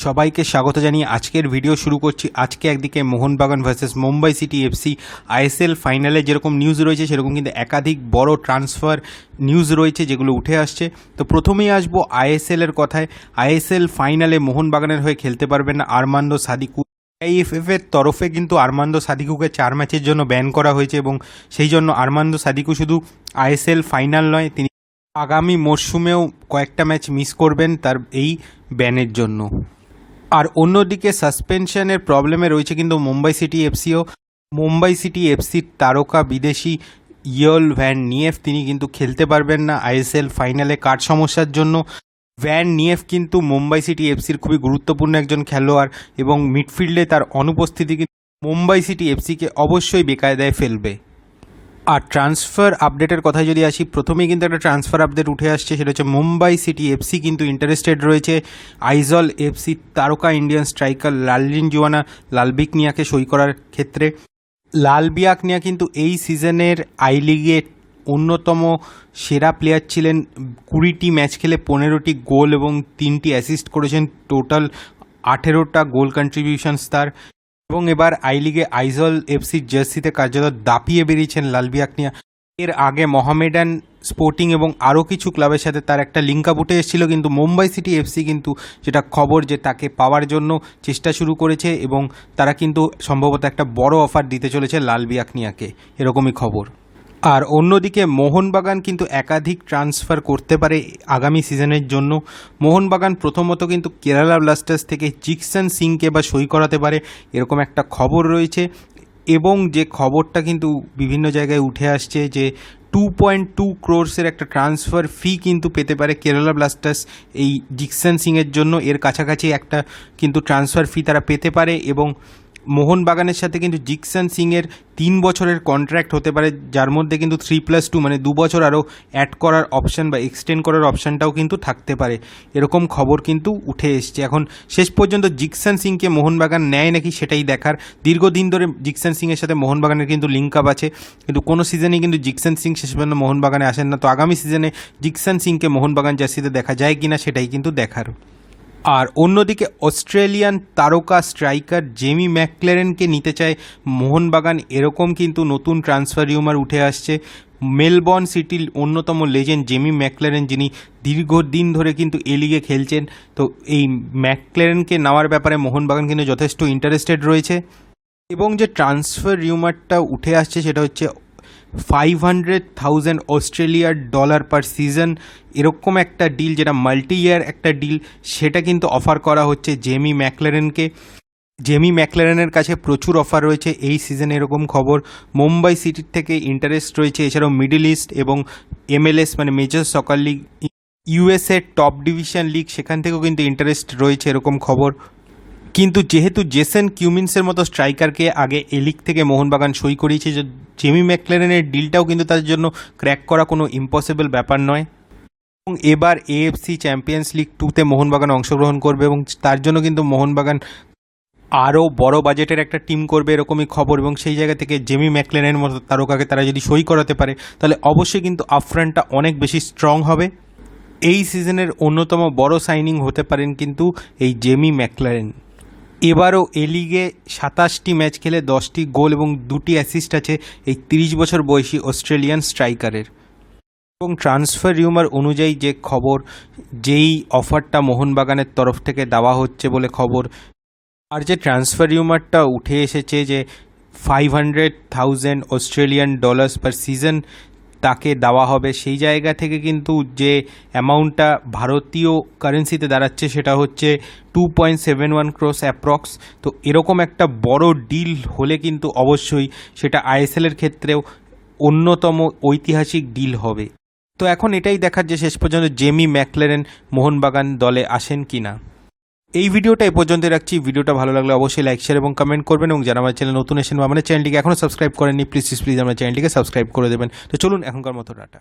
সবাইকে স্বাগত জানিয়ে আজকের ভিডিও শুরু করছি। আজকে একদিকে Mohun Bagan versus Mumbai city FC ISL ফাইনালে যেরকম নিউজ রয়েছে সেরকম কিন্তু একাধিক বড় ট্রান্সফার নিউজ রয়েছে যেগুলো উঠে আসছে। তো প্রথমেই আসবো আইএসএলের কথায়। আইএসএল ফাইনালে মোহনবাগানের হয়ে খেলতে পারবেন না আরমান্দো সাদিকু। আইএফএফের তরফে কিন্তু আরমান্দো সাদিকুকে 4 ম্যাচের জন্য ব্যান করা হয়েছে এবং সেই জন্য আরমান্দো সাদিকু শুধু আইএসএল ফাইনাল নয়, তিনি আগামী মরশুমেও কয়েকটা ম্যাচ মিস করবেন তার এই ব্যানের জন্য। আর অন্যদিকে সাসপেনশনের প্রবলেমে রয়েছে কিন্তু মুম্বাই সিটি এফসিও। মুম্বাই সিটি এফসির তারকা বিদেশি ইয়ল ভ্যান নিয়েফ তিনি কিন্তু খেলতে পারবেন না আইএসএল ফাইনালে কার্ড সমস্যার জন্য। ভ্যান নিয়েফ কিন্তু মুম্বাই সিটি এফসির খুবই গুরুত্বপূর্ণ একজন খেলোয়াড় এবং মিডফিল্ডে তার অনুপস্থিতি কিন্তু মুম্বাই সিটি এফসিকে অবশ্যই বেকায়দায় ফেলবে। আর ট্রান্সফার আপডেটের কথায় যদি আসি, প্রথমেই কিন্তু একটা ট্রান্সফার আপডেট উঠে আসছে, সেটা হচ্ছে মুম্বাই সিটি এফসি কিন্তু ইন্টারেস্টেড রয়েছে আইজল এফসি তারকা ইন্ডিয়ান স্ট্রাইকার লালরিনজুয়ানা লালবিকনিয়াকে সই করার ক্ষেত্রে। লালবিয়াকনিয়া কিন্তু এই সিজনের আই লিগে অন্যতম সেরা প্লেয়ার ছিলেন। 20টি ম্যাচ খেলে 15টি গোল এবং 3টি অ্যাসিস্ট করেছেন, টোটাল 18টা গোল কন্ট্রিবিউশনস তার। এবং এবার আই লিগে আইজল এফসির জার্সিতে কার্যত দাপিয়ে বেরিয়েছেন লালবিয়াকনিয়া। এর আগে মোহামেডান, স্পোর্টিং এবং আরও কিছু ক্লাবের সাথে তার একটা লিঙ্ক আপ উঠে এসেছিল, কিন্তু মুম্বাই সিটি এফসি কিন্তু যেটা খবর যে তাকে পাওয়ার জন্য চেষ্টা শুরু করেছে এবং তারা কিন্তু সম্ভবত একটা বড় অফার দিতে চলেছে লালবিয়াকনিয়াকে, এরকমই খবর। আর অন্যদিকে মোহনবাগান কিন্তু একাধিক ট্রান্সফার করতে পারে আগামী সিজনের জন্য। মোহনবাগান প্রথমত কিন্তু কেরালা ব্লাস্টার্স থেকে জিকসন সিংকে বা সই করাতে পারে, এরকম একটা খবর রয়েছে। এবং যে খবরটা কিন্তু বিভিন্ন জায়গায় উঠে আসছে যে 2.2 ক্রোর্সের একটা ট্রান্সফার ফি কিন্তু পেতে পারে কেরালা ব্লাস্টার্স এই জিকসন সিংয়ের জন্য। এর কাছাকাছি একটা কিন্তু ট্রান্সফার ফি তারা পেতে পারে এবং মোহনবাগানের সাথে কিন্তু জিকসন সিংয়ের 3 বছরের কন্ট্রাক্ট হতে পারে, যার মধ্যে কিন্তু 3+2 মানে 2 বছর আরও অ্যাড করার অপশান বা এক্সটেন্ড করার অপশানটাও কিন্তু থাকতে পারে, এরকম খবর কিন্তু উঠে এসছে। এখন শেষ পর্যন্ত জিকসন সিংকে মোহনবাগান নেয় নাকি সেটাই দেখার। দীর্ঘদিন ধরে জিকসন সিংয়ের সাথে মোহনবাগানের কিন্তু লিঙ্ক আপ আছে, কিন্তু কোনো সিজনেই কিন্তু জিকসন সিং শেষ পর্যন্ত মোহনবাগানে আসেন না। তো আগামী সিজনে জিকসন সিংকে মোহনবাগান জার্সিতে দেখা যায় কিনা সেটাই কিন্তু দেখার। আর অন্যদিকে অস্ট্রেলিয়ান তারকা স্ট্রাইকার জেমি ম্যাকক্লেরেনকে নিতে চায় মোহনবাগান, এরকম কিন্তু নতুন ট্রান্সফার রিউমার উঠে আসছে। মেলবোর্ন সিটির অন্যতম লেজেন্ড জেমি ম্যাকক্লেরেন, যিনি দীর্ঘদিন ধরে কিন্তু এ লিগে খেলছেন, তো এই ম্যাকক্লেরেনকে নেওয়ার ব্যাপারে মোহনবাগান কিন্তু যথেষ্ট ইন্টারেস্টেড রয়েছে। এবং যে ট্রান্সফার রিউমারটা উঠে আসছে সেটা হচ্ছে 500,000 অস্ট্রেলিয়ার ডলার পার সিজন, এরকম একটা ডিল, যেটা মাল্টি ইয়ার একটা ডিল, সেটা কিন্তু অফার করা হচ্ছে জেমি ম্যাকক্লেরেনকে। জেমি ম্যাকক্লেরেনের কাছে প্রচুর অফার রয়েছে এই সিজনে, এরকম খবর। মুম্বাই সিটির থেকে ইন্টারেস্ট রয়েছে, এছাড়াও মিডল ইস্ট এবং MLS মানে major soccer league, USA top division league, সেখান থেকেও কিন্তু ইন্টারেস্ট রয়েছে, এরকম খবর। কিন্তু যেহেতু জেসন কিউমিন্সের মতো স্ট্রাইকারকে আগে এ লিগ থেকে মোহনবাগান সই করিয়েছে, জেমি ম্যাকক্লেরেনের ডিলটাও কিন্তু তার জন্য ক্র্যাক করা কোনো ইম্পসিবল ব্যাপার নয়। এবং এবার AFC চ্যাম্পিয়ন্স লিগ 2তে মোহনবাগান অংশগ্রহণ করবে এবং তার জন্য কিন্তু মোহনবাগান আরও বড় বাজেটের একটা টিম করবে, এরকমই খবর। এবং সেই জায়গা থেকে জেমি ম্যাকক্লেরেনের মতো তারকাকে তারা যদি সই করাতে পারে তাহলে অবশ্যই কিন্তু আপফ্রন্টটা অনেক বেশি স্ট্রং হবে। এই সিজনের অন্যতম বড় সাইনিং হতে পারেন কিন্তু এই জেমি ম্যাকক্লেরেন। এবারও এ লিগে 27টি ম্যাচ খেলে 10টি গোল এবং 2টি অ্যাসিস্ট আছে এই 30 বছর বয়সী অস্ট্রেলিয়ান স্ট্রাইকারের। এবং ট্রান্সফার রিউমার অনুযায়ী যে খবর, যেই অফারটা মোহনবাগানের তরফ থেকে দেওয়া হচ্ছে বলে খবর, আর যে ট্রান্সফার রিউমারটা উঠে এসেছে যে 500,000 অস্ট্রেলিয়ান ডলার্স পার সিজন তাকে দেওয়া হবে, সেই জায়গা থেকে কিন্তু যে অ্যামাউন্টটা ভারতীয় কারেন্সিতে দাঁড়াচ্ছে সেটা হচ্ছে 2.71 ক্রোর্স অ্যাপ্রক্স। তো এরকম একটা বড় ডিল হলে কিন্তু অবশ্যই সেটা আইএসএলের ক্ষেত্রেও অন্যতম ঐতিহাসিক ডিল হবে। তো এখন এটাই দেখার যে শেষ পর্যন্ত জেমি ম্যাকক্লেরেন মোহনবাগান দলে আসেন কি না। এই ভিডিওটা এ পর্যন্ত রাখছি। ভিডিওটা ভালো লাগলে অবশ্যই লাইক, শেয়ার এবং কমেন্ট করবেন। এবং যারা আমার চ্যানেল নতুন এসেছেন বা আমাদের চ্যানেলটিকে এখনও সাবস্ক্রাইব করেননি, প্লিজ আমার চ্যানেলটিকে সাবস্ক্রাইব করে দেবেন। তো চলুন এখনকার মতো টাটা।